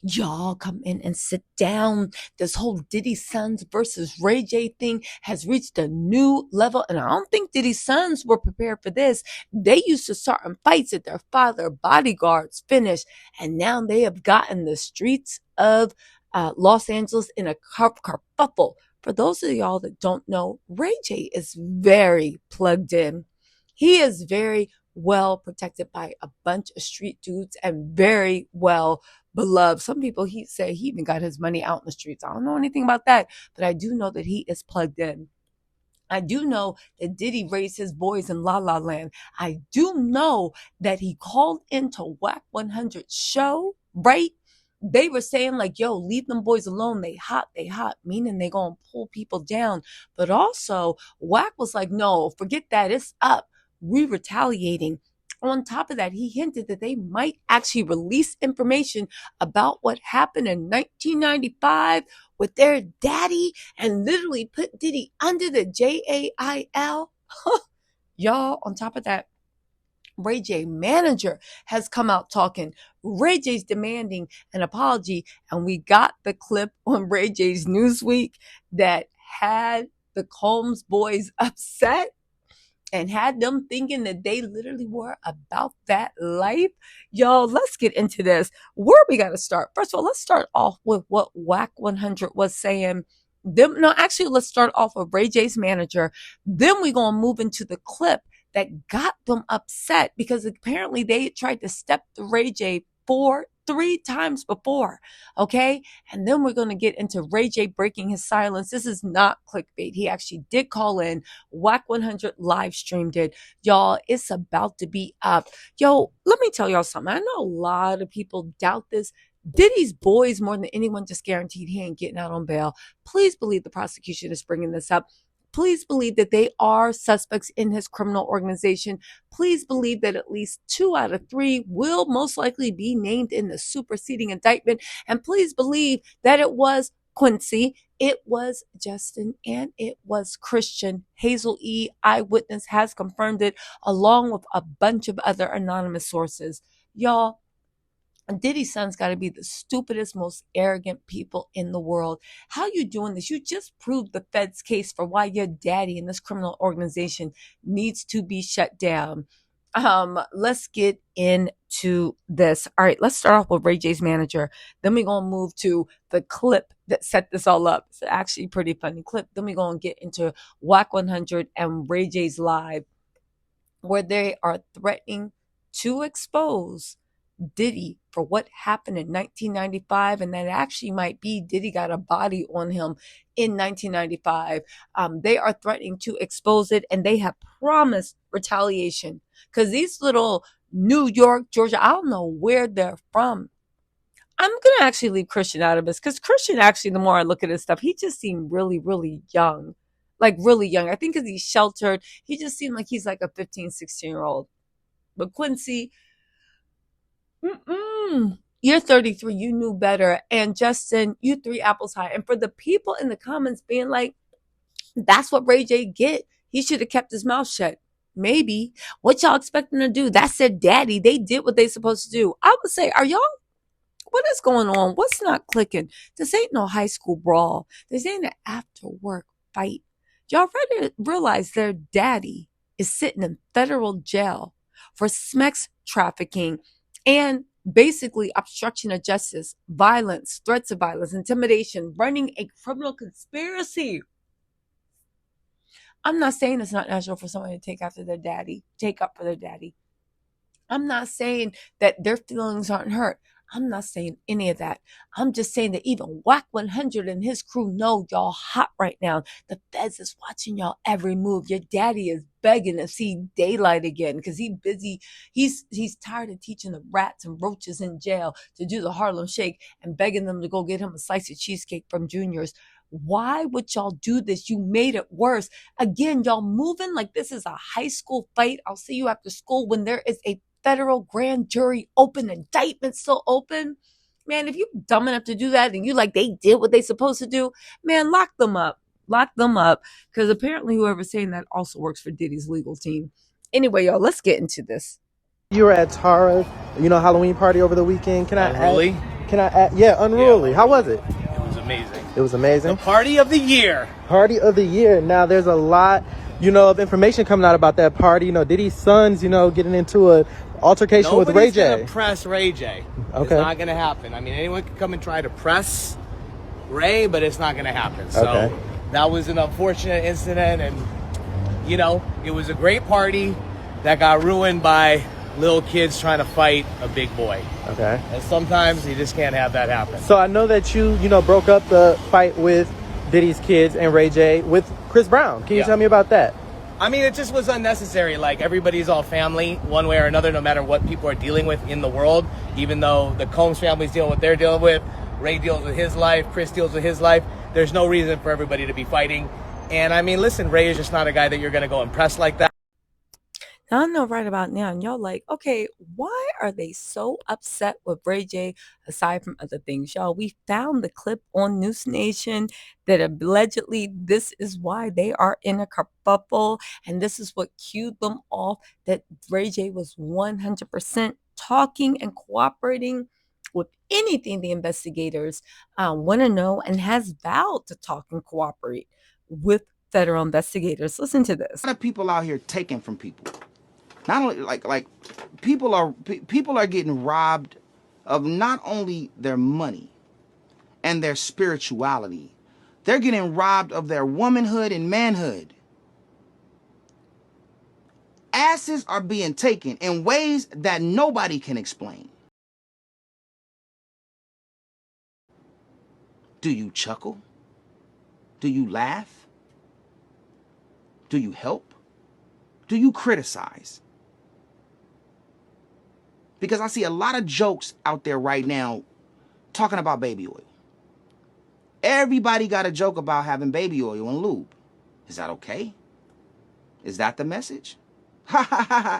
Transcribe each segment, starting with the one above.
Y'all come in and sit down. This whole Diddy Sons versus Ray J thing has reached a new level, and I don't think Diddy Sons were prepared for this. They used to start in fights that their father bodyguards finished, and now they have gotten the streets of Los Angeles in a kerfuffle. For those of y'all that don't know, Ray J is very plugged in. He is very well protected by a bunch of street dudes and very well beloved. Some people he say he even got his money out in the streets. I don't know anything about that, but I do know that he is plugged in. I do know that Diddy raised his boys in La La Land. I do know that he called into Wack 100 show, right? They were saying like, yo, leave them boys alone. They hot, meaning they gonna pull people down. But also Wack was like, no, forget that. It's up. We retaliating. On top of that, he hinted that they might actually release information about what happened in 1995 with their daddy and literally put Diddy under the JAIL. Y'all, on top of that, Ray J manager has come out talking. Ray J's demanding an apology, and we got the clip on Ray J's Newsweek that had the Combs boys upset and had them thinking that they literally were about that life. Y'all, let's get into this. Where we got to start? First of all, let's start off with what Wack 100 was saying. Let's start off with Ray J's manager. Then we're going to move into the clip that got them upset because apparently they tried to step to Ray J 3 times before, okay? And then we're going to get into Ray J breaking his silence. This is not clickbait. He actually did call in. Wack 100 live streamed it. Y'all, it's about to be up. Yo, let me tell y'all something. I know a lot of people doubt this. Diddy's boys, more than anyone, just guaranteed he ain't getting out on bail. Please believe the prosecution is bringing this up. Please believe that they are suspects in his criminal organization. Please believe that at least 2 out of 3 will most likely be named in the superseding indictment. And please believe that it was Quincy, it was Justin, and it was Christian. Hazel E., eyewitness, has confirmed it, along with a bunch of other anonymous sources. Y'all, Diddy's son's got to be the stupidest, most arrogant people in the world. How you doing this? You just proved the Fed's case for why your daddy in this criminal organization needs to be shut down. Let's get into this. All right, let's start off with Ray J's manager. Then we're going to move to the clip that set this all up. It's actually a pretty funny clip. Then we're going to get into Wack 100 and Ray J's live, where they are threatening to expose Diddy for what happened in 1995, and that actually might be Diddy got a body on him in 1995. They are threatening to expose it, and they have promised retaliation because these little New York, Georgia, I don't know where they're from. I'm gonna actually leave Christian out of this because Christian, actually, the more I look at his stuff, he just seemed really, really young. Like really young. I think because he's sheltered, he just seemed like he's like a 15, 16-year-old. But Quincy, you're 33, you knew better. And Justin, you 3 apples high. And for the people in the comments being like, that's what Ray J get, he should have kept his mouth shut. Maybe. What y'all expect them to do? That's their daddy. They did what they supposed to do. I would say, what is going on? What's not clicking? This ain't no high school brawl. This ain't an after work fight. Y'all realize their daddy is sitting in federal jail for sex trafficking and basically obstruction of justice, violence, threats of violence, intimidation, running a criminal conspiracy. I'm not saying it's not natural for someone to take up for their daddy. I'm not saying that their feelings aren't hurt. I'm not saying any of that. I'm just saying that even Wack 100 and his crew know y'all hot right now. The feds is watching y'all every move. Your daddy is begging to see daylight again because he's busy. He's tired of teaching the rats and roaches in jail to do the Harlem Shake and begging them to go get him a slice of cheesecake from Junior's. Why would y'all do this? You made it worse. Again, y'all moving like this is a high school fight. I'll see you after school when there is a federal grand jury open, indictment still open. Man, if you dumb enough to do that and you like they did what they supposed to do, man, lock them up. Because apparently whoever's saying that also works for Diddy's legal team. Anyway, y'all, let's get into this. You were at Tara's, Halloween party over the weekend. Can I Unruly? Can I add? Yeah, Unruly. How was it? It was amazing. It was amazing. The party of the year. Party of the year. Now, there's a lot, of information coming out about that party. Diddy's sons, getting into a altercation with Ray J. Nobody's gonna press Ray J. Okay. It's not gonna happen. I mean, anyone can come and try to press Ray, but it's not gonna happen. So that was an unfortunate incident, and it was a great party that got ruined by little kids trying to fight a big boy. Okay. And sometimes you just can't have that happen. So I know that you broke up the fight with Diddy's kids and Ray J with Chris Brown. Can you tell me about that? I mean, it just was unnecessary. Like, everybody's all family one way or another, no matter what people are dealing with in the world. Even though the Combs family's dealing with what they're dealing with, Ray deals with his life, Chris deals with his life. There's no reason for everybody to be fighting. And I mean, listen, Ray is just not a guy that you're going to go impress like that. Now, I know right about now, and y'all like, okay, why are they so upset with Ray J aside from other things? Y'all, we found the clip on News Nation that allegedly this is why they are in a kerfuffle, and this is what cued them off, that Ray J was 100% talking and cooperating with anything the investigators want to know, and has vowed to talk and cooperate with federal investigators. Listen to this. A lot of people out here taking from people. Not only like people are getting robbed of not only their money and their spirituality, they're getting robbed of their womanhood and manhood. Asses are being taken in ways that nobody can explain. Do you chuckle? Do you laugh? Do you help? Do you criticize? Because I see a lot of jokes out there right now talking about baby oil. Everybody got a joke about having baby oil and lube. Is that okay? Is that the message? That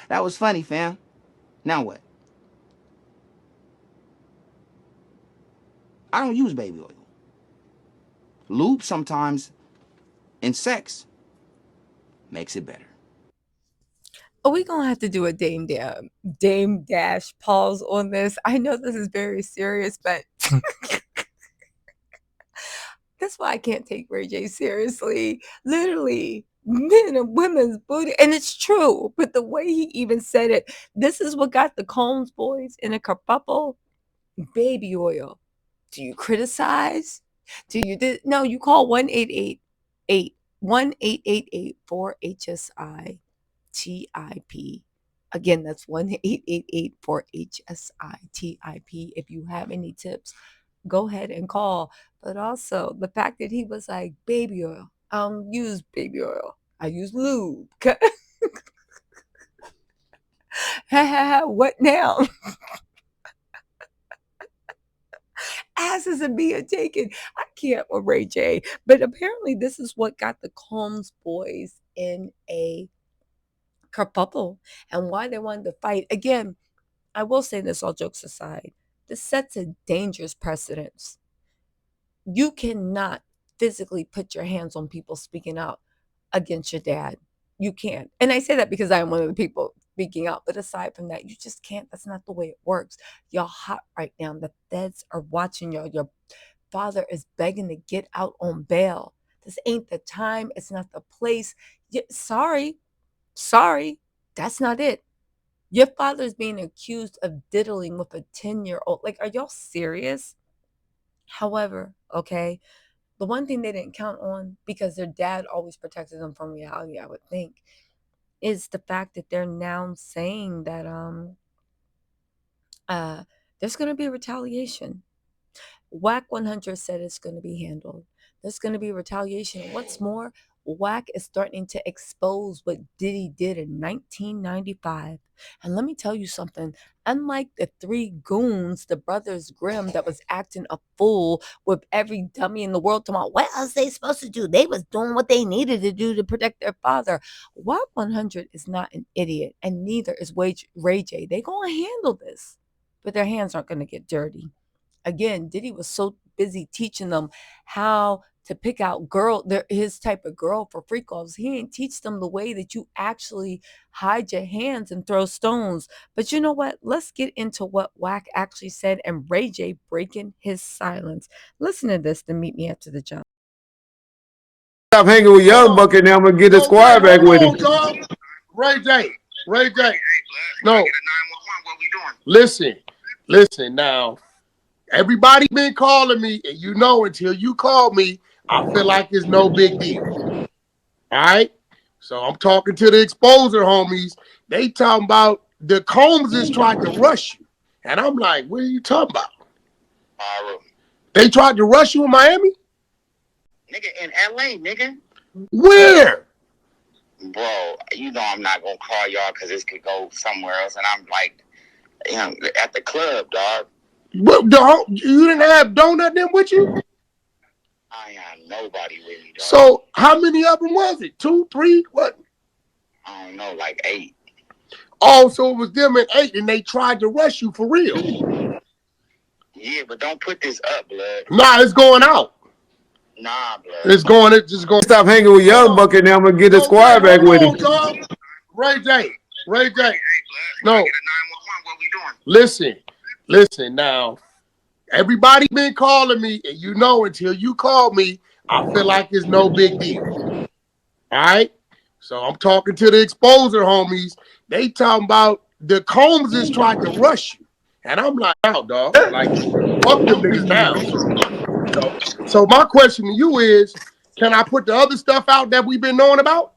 was funny, fam. Now what? I don't use baby oil. Lube sometimes in sex makes it better. Are we gonna have to do a Dame Dash pause on this? I know this is very serious, but that's why I can't take Ray J seriously. Literally, men and women's booty, and it's true. But the way he even said it, this is what got the Combs boys in a kerfuffle. Baby oil. Do you criticize? No? You call 1-888-4 HSI-TIP. Again, that's 1-888-4 HSI-TIP. If you have any tips, go ahead and call. But also the fact that he was like, baby oil. I don't use baby oil. I use lube. What now? Asses are being taken. I can't with Ray J. But apparently this is what got the Combs boys in a kerfuffle and why they wanted to fight. Again, I will say this, all jokes aside, this sets a dangerous precedence. You cannot physically put your hands on people speaking out against your dad. You can't. And I say that because I am one of the people speaking out. But aside from that, you just can't. That's not the way it works. Y'all hot right now. The feds are watching y'all. Your father is begging to get out on bail. This ain't the time. It's not the place. Sorry, that's not it. Your father's being accused of diddling with a 10-year-old. Like, are y'all serious? However, okay, the one thing they didn't count on, because their dad always protected them from reality, I would think, is the fact that they're now saying that there's going to be retaliation. Wack 100 said it's going to be handled. There's going to be retaliation. What's more, Wack is starting to expose what Diddy did in 1995. And let me tell you something. Unlike the three goons, the brothers Grimm, that was acting a fool with every dummy in the world talking about what else they supposed to do. They was doing what they needed to do to protect their father. Wack 100 is not an idiot, and neither is Ray J. They going to handle this, but their hands aren't going to get dirty. Again, Diddy was so busy teaching them how to pick out his type of girl for freak offs. He ain't teach them the way that you actually hide your hands and throw stones. But you know what? Let's get into what Wack actually said and Ray J breaking his silence. Listen to this to meet me after the jump. Stop hanging with Young Buck and I'm gonna get the squad back with him. Ray J. No. Listen now. Everybody been calling me, and you know until you call me, I feel like it's no big deal. All right? So I'm talking to the exposer homies. They talking about the Combses tried to rush you. And I'm like, what are you talking about? They tried to rush you in Miami? Nigga, in LA, nigga. Where? Bro, you know I'm not gonna call y'all because this could go somewhere else. And I'm like, at the club, dog. What, you didn't have Donut then with you? I ain't have nobody with me, dog. So how many of them was it? 2, 3? What? I don't know, like 8. Oh, so it was them at 8 and they tried to rush you for real. Yeah, but don't put this up, blood. Nah, it's going out. Nah, blood. It's just going. Stop hanging with Young Buck and I'm gonna get the squad back with him. Ray J. Hey, blood, no. Get a 911, what we doing? Listen now. Everybody been calling me, and you know until you call me, I feel like it's no big deal. All right? So I'm talking to the exposer homies. They talking about the Combses tried to rush you. And I'm like, out, dog. Like, fuck them niggas now. So my question to you is, can I put the other stuff out that we've been knowing about?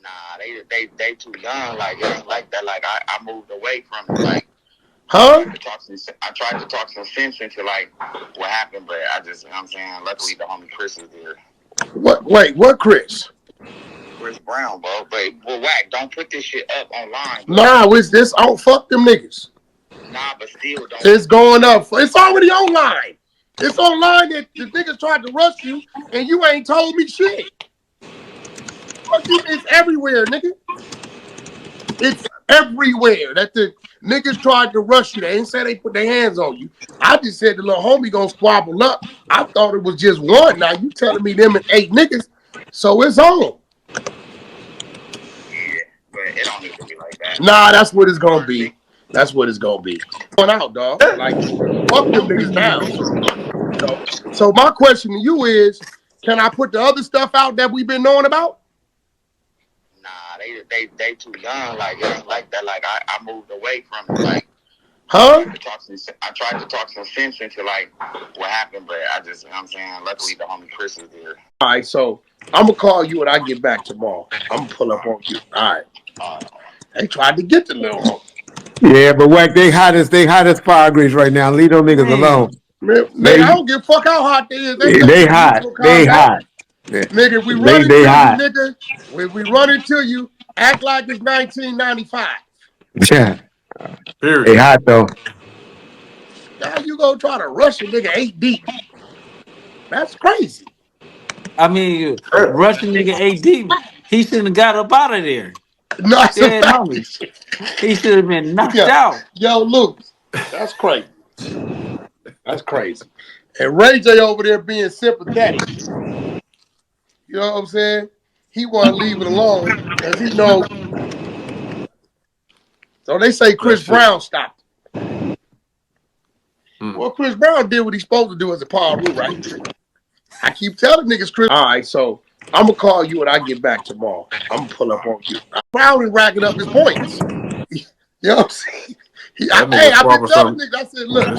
Nah, they too young. Like, it's like that. Like, I moved away from it. Like, huh? I tried to talk some sense into, like, what happened, but I just, you know what I'm saying, luckily the homie Chris was there. What Chris? Chris Brown, bro. But, well, Wack, don't put this shit up online, bro. Nah, it's this. Oh, fuck them niggas. Nah, but still, don't. It's going up. It's already online. It's online that the niggas tried to rush you and you ain't told me shit. It's everywhere, nigga. It's everywhere that the niggas tried to rush you. They ain't say they put their hands on you. I just said the little homie gonna squabble up. I thought it was just one. Now you telling me them and 8 niggas, so it's on. Yeah, but it don't need to be like that. Nah, that's what it's gonna be. That's what it's gonna be. Going out, dog. Like, fuck them niggas now. So my question to you is, can I put the other stuff out that we've been knowing about? Nah, they too young. Like, it's like that. Like, I moved away from it. Like, huh? I tried to talk some sense into, like, what happened, but I just, you know what I'm saying, luckily the homie Chris was there. All right, so I'm gonna call you when I get back tomorrow. I'm gonna pull up on you. All right. They tried to get the little homie. Yeah, but Wack, they hot as fire grease right now. Leave those niggas alone. Man, I don't give a fuck how hot they is. They hot. They hot. Nigga, we run into you, nigga. We run into you. Act like it's 1995. Yeah. They hot though. Now you gonna try to rush a nigga 8 deep. That's crazy. I mean, Russian nigga 8 deep, he shouldn't have got up out of there. No, he should have been knocked out. Yo, Luke, that's crazy. That's crazy. And Ray J over there being sympathetic. You know what I'm saying? He want to leave it alone because he know. So they say Chris Brown stopped it. Well, Chris Brown did what he's supposed to do as a Paul Rue, right? I keep telling niggas Chris. All right, so I'm going to call you when I get back tomorrow. I'm going to pull up on you. Brown is racking up his points. You know what I'm saying? I've been telling niggas, I said, look, 10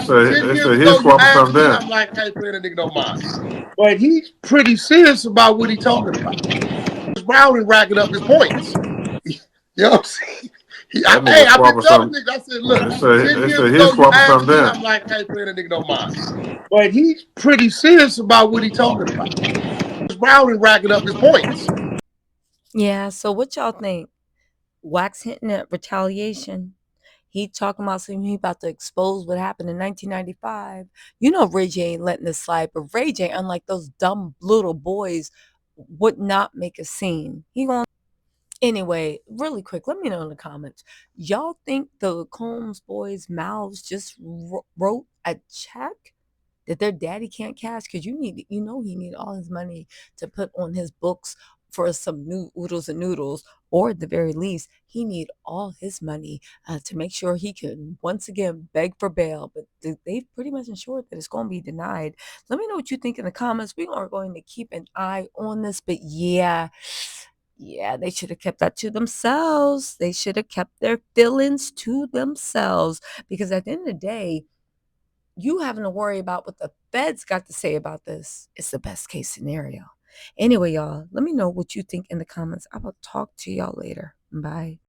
years ago, you asked me, I'm like, I ain't playing a nigga no mind. But he's pretty serious about what he's talking about. Chris Brown is racking up his points. You know what I'm saying? I've been telling niggas, I said, look, 10 years ago, you asked me, I'm like, I ain't playing a nigga no mind. But he's pretty serious about what he's talking about. Chris Brown is racking up his points. Yeah, so what y'all think? Wax hinting at retaliation. He talking about something he about to expose what happened in 1995. You know Ray J ain't letting this slide, but Ray J, unlike those dumb little boys, would not make a scene. He gonna anyway, really quick, let me know in the comments. Y'all think the Combs boys' mouths just wrote a check that their daddy can't cash, because he need all his money to put on his books for some new oodles and noodles, or at the very least, he need all his money to make sure he can once again beg for bail. But they've pretty much ensured that it's going to be denied. Let me know what you think in the comments. We are going to keep an eye on this, but yeah, they should have kept that to themselves. They should have kept their feelings to themselves, because at the end of the day, you having to worry about what the feds got to say about this is the best case scenario. Anyway, y'all, let me know what you think in the comments. I will talk to y'all later. Bye.